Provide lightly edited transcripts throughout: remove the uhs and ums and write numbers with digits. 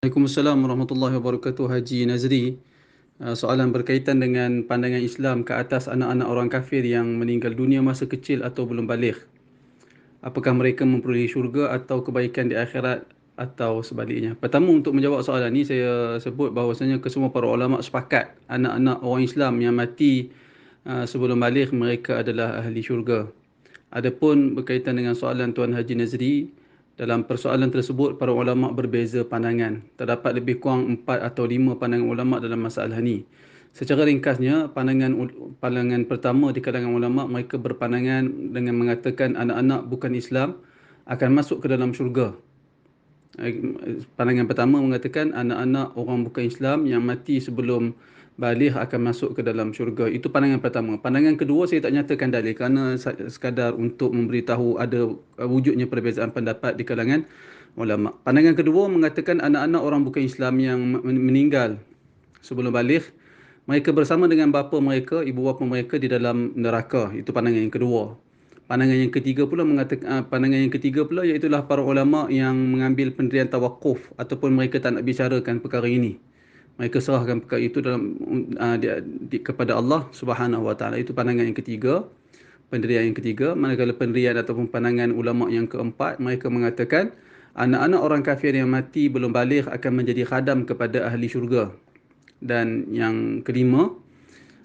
Waalaikumsalam warahmatullahi wabarakatuh, Haji Nazri. Soalan berkaitan dengan pandangan Islam ke atas anak-anak orang kafir yang meninggal dunia masa kecil atau belum baligh. Apakah mereka memperolehi syurga atau kebaikan di akhirat atau sebaliknya? Pertama, untuk menjawab soalan ni, saya sebut bahawasanya kesemua para ulama sepakat anak-anak orang Islam yang mati sebelum baligh mereka adalah ahli syurga. Adapun berkaitan dengan soalan Tuan Haji Nazri, dalam persoalan tersebut para ulama berbeza pandangan. Terdapat lebih kurang 4 atau 5 pandangan ulama dalam masalah ni. Secara ringkasnya, pandangan pertama di kalangan ulama, mereka berpandangan dengan mengatakan anak-anak bukan Islam akan masuk ke dalam syurga. Pandangan pertama mengatakan anak-anak orang bukan Islam yang mati sebelum baligh akan masuk ke dalam syurga. Itu pandangan pertama. Pandangan kedua, saya tak nyatakan dalil kerana sekadar untuk memberitahu ada wujudnya perbezaan pendapat di kalangan ulama. Pandangan kedua mengatakan anak-anak orang bukan Islam yang meninggal sebelum baligh, mereka bersama dengan bapa mereka, ibu bapa mereka di dalam neraka. Itu pandangan yang kedua. Pandangan yang ketiga pula iaitulah para ulama yang mengambil pendirian tawakuf ataupun mereka tak nak bicarakan perkara ini. Mereka serahkan perkara itu kepada Allah Subhanahu Wa Taala. Itu pandangan yang ketiga, pendirian yang ketiga. Manakala pendirian ataupun pandangan ulama yang keempat, mereka mengatakan anak-anak orang kafir yang mati belum baligh akan menjadi khadam kepada ahli syurga. Dan yang kelima,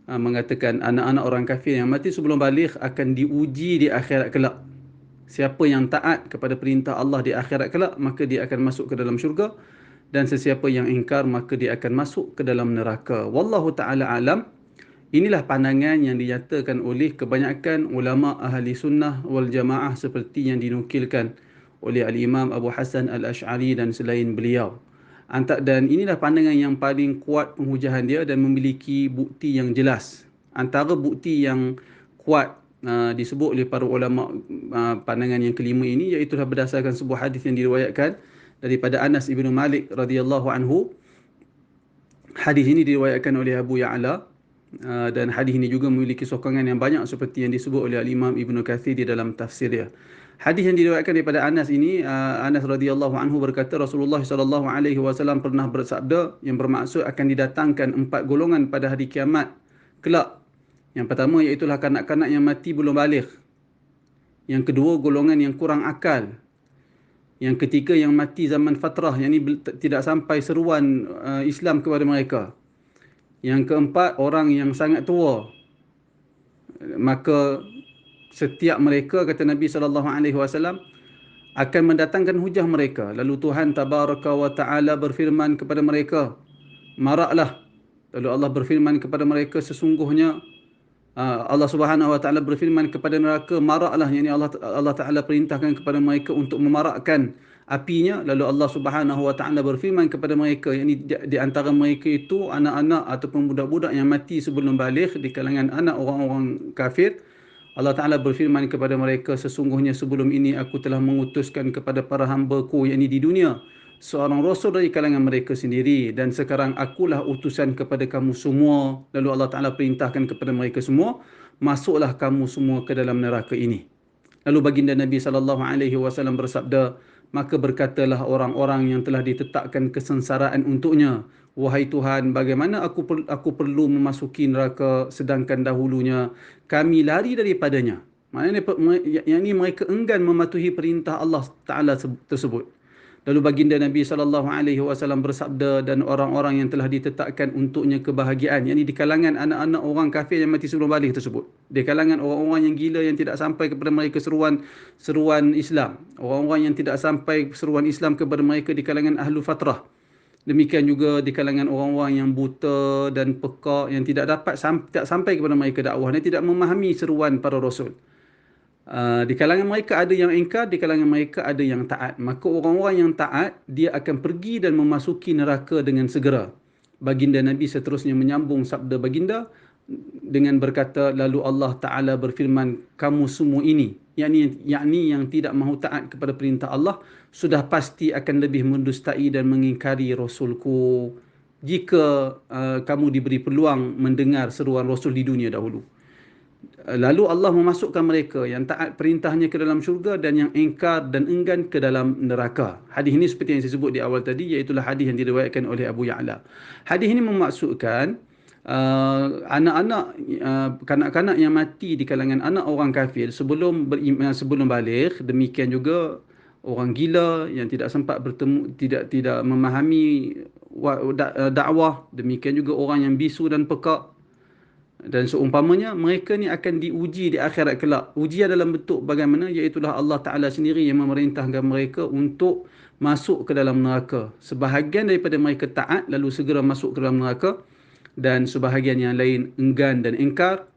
mengatakan anak-anak orang kafir yang mati sebelum baligh akan diuji di akhirat kelak. Siapa yang taat kepada perintah Allah di akhirat kelak, maka dia akan masuk ke dalam syurga, dan sesiapa yang ingkar maka dia akan masuk ke dalam neraka. Wallahu taala alam. Inilah pandangan yang dinyatakan oleh kebanyakan ulama ahli sunnah wal jamaah seperti yang dinukilkan oleh al-Imam Abu Hasan al-Ash'ari dan selain beliau. Dan inilah pandangan yang paling kuat penghujahan dia dan memiliki bukti yang jelas. Antara bukti yang kuat disebut oleh para ulama pandangan yang kelima ini, iaitu berdasarkan sebuah hadis yang diriwayatkan daripada Anas ibn Malik radhiyallahu anhu. Hadis ini diriwayatkan oleh Abu Ya'la, dan hadis ini juga memiliki sokongan yang banyak seperti yang disebut oleh Imam Ibn Kathir di dalam tafsir dia. Hadis yang diriwayatkan daripada Anas ini, Anas radhiyallahu anhu berkata Rasulullah sallallahu alaihi wasallam pernah bersabda, yang bermaksud akan didatangkan 4 golongan pada hari kiamat kelak. Yang pertama iaitu kanak-kanak yang mati belum baligh. Yang kedua, golongan yang kurang akal. Yang ketiga, yang mati zaman fatrah, yang ini tidak sampai seruan Islam kepada mereka. Yang keempat, orang yang sangat tua. Maka setiap mereka, kata Nabi SAW, akan mendatangkan hujah mereka. Lalu Tuhan Tabaraka wa Ta'ala berfirman kepada mereka, maraklah. Lalu Allah berfirman kepada mereka, sesungguhnya Allah Subhanahu Wa Ta'ala berfirman kepada neraka, maraklah. Yang ini Allah Ta'ala perintahkan kepada mereka untuk memarakkan apinya. Lalu Allah Subhanahu Wa Ta'ala berfirman kepada mereka, yang ini di antara mereka itu anak-anak ataupun budak-budak yang mati sebelum baligh di kalangan anak orang-orang kafir. Allah Ta'ala berfirman kepada mereka, sesungguhnya sebelum ini aku telah mengutuskan kepada para hamba-Ku, yang ini di dunia, seorang rasul dari kalangan mereka sendiri, dan sekarang akulah utusan kepada kamu semua. Lalu Allah Ta'ala perintahkan kepada mereka semua, masuklah kamu semua ke dalam neraka ini. Lalu baginda Nabi SAW bersabda, maka berkatalah orang-orang yang telah ditetapkan kesengsaraan untuknya, wahai Tuhan, bagaimana aku perlu memasuki neraka sedangkan dahulunya kami lari daripadanya. Maknanya yang ini mereka enggan mematuhi perintah Allah Ta'ala tersebut. Lalu baginda Nabi SAW bersabda, dan orang-orang yang telah ditetapkan untuknya kebahagiaan, yakni di kalangan anak-anak orang kafir yang mati sebelum baligh tersebut, di kalangan orang-orang yang gila yang tidak sampai kepada mereka seruan Islam, orang-orang yang tidak sampai seruan Islam kepada mereka di kalangan ahlu fatrah. Demikian juga di kalangan orang-orang yang buta dan pekak, yang tidak sampai kepada mereka dakwah dan tidak memahami seruan para rasul. Di kalangan mereka ada yang ingkar, di kalangan mereka ada yang taat. Maka orang-orang yang taat, dia akan pergi dan memasuki neraka dengan segera. Baginda Nabi seterusnya menyambung sabda baginda dengan berkata, lalu Allah Ta'ala berfirman, kamu semua ini, yakni yang tidak mahu taat kepada perintah Allah, sudah pasti akan lebih mendustai dan mengingkari Rasulku jika kamu diberi peluang mendengar seruan Rasul di dunia dahulu. Lalu Allah memasukkan mereka yang taat perintahnya ke dalam syurga dan yang ingkar dan enggan ke dalam neraka. Hadis ini seperti yang saya sebut di awal tadi, iaitulah hadis yang diriwayatkan oleh Abu Ya'la. Hadis ini memaksudkan anak-anak, kanak-kanak yang mati di kalangan anak orang kafir sebelum sebelum baligh, demikian juga orang gila yang tidak sempat bertemu, tidak memahami dakwah, demikian juga orang yang bisu dan pekak. Dan seumpamanya mereka ni akan diuji di akhirat kelak. Ujian dalam bentuk bagaimana? Iaitulah Allah Ta'ala sendiri yang memerintahkan mereka untuk masuk ke dalam neraka. Sebahagian daripada mereka taat lalu segera masuk ke dalam neraka. Dan sebahagian yang lain enggan dan ingkar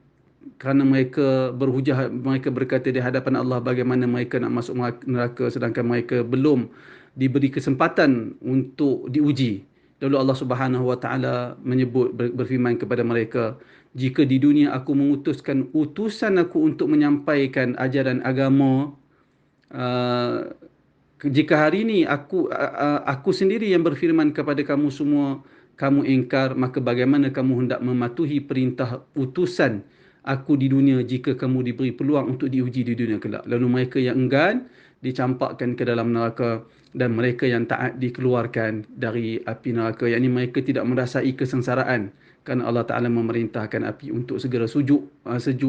kerana mereka berhujah, mereka berkata di hadapan Allah bagaimana mereka nak masuk neraka sedangkan mereka belum diberi kesempatan untuk diuji. Lalu Allah Subhanahu Wa Taala menyebut, berfirman kepada mereka, jika di dunia aku mengutuskan utusan aku untuk menyampaikan ajaran agama, uh, jika hari ini aku sendiri yang berfirman kepada kamu semua, kamu ingkar, maka bagaimana kamu hendak mematuhi perintah utusan aku di dunia jika kamu diberi peluang untuk diuji di dunia kelak. Lalu mereka yang enggan dicampakkan ke dalam neraka dan mereka yang taat dikeluarkan dari api neraka. Yakni mereka tidak merasai kesengsaraan kerana Allah Ta'ala memerintahkan api untuk segera sejuk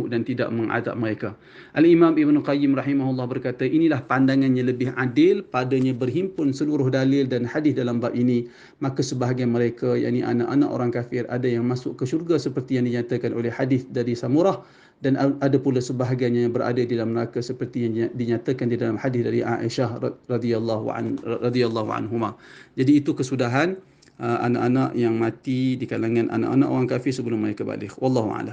dan tidak mengazab mereka. Al-Imam Ibn Qayyim rahimahullah berkata, inilah pandangannya lebih adil, padanya berhimpun seluruh dalil dan hadis dalam bab ini. Maka sebahagian mereka, yakni anak-anak orang kafir, ada yang masuk ke syurga seperti yang dinyatakan oleh hadis dari Samurah, dan ada pula sebahagiannya yang berada di dalam neraka seperti yang dinyatakan di dalam hadis dari Aisyah radhiyallahu anhuma. Jadi itu kesudahan anak-anak yang mati di kalangan anak-anak orang kafir sebelum mereka balik. Wallahu a'lam.